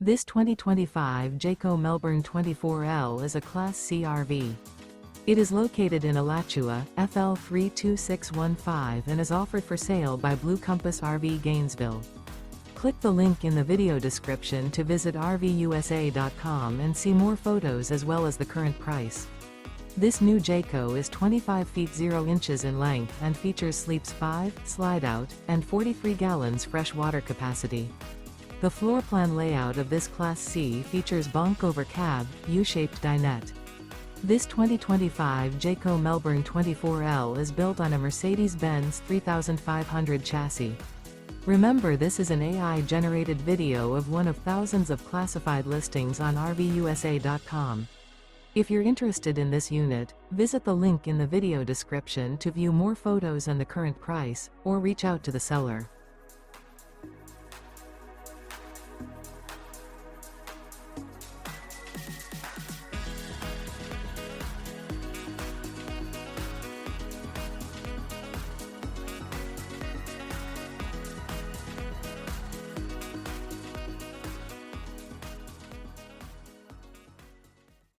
This 2025 Jayco Melbourne 24L is a Class C RV. It is located in Alachua, FL 32615 and is offered for sale by Blue Compass RV Gainesville. Click the link in the video description to visit RVUSA.com and see more photos as well as the current price. This new Jayco is 25 feet 0 inches in length and features sleeps 5, slide-out, and 43 gallons fresh water capacity. The floor plan layout of this Class C features Bunk Over Cab, U-shaped dinette. This 2025 Jayco Melbourne 24L is built on a Mercedes-Benz 3500 chassis. Remember, this is an AI-generated video of one of thousands of classified listings on RVUSA.com. If you're interested in this unit, visit the link in the video description to view more photos and the current price, or reach out to the seller.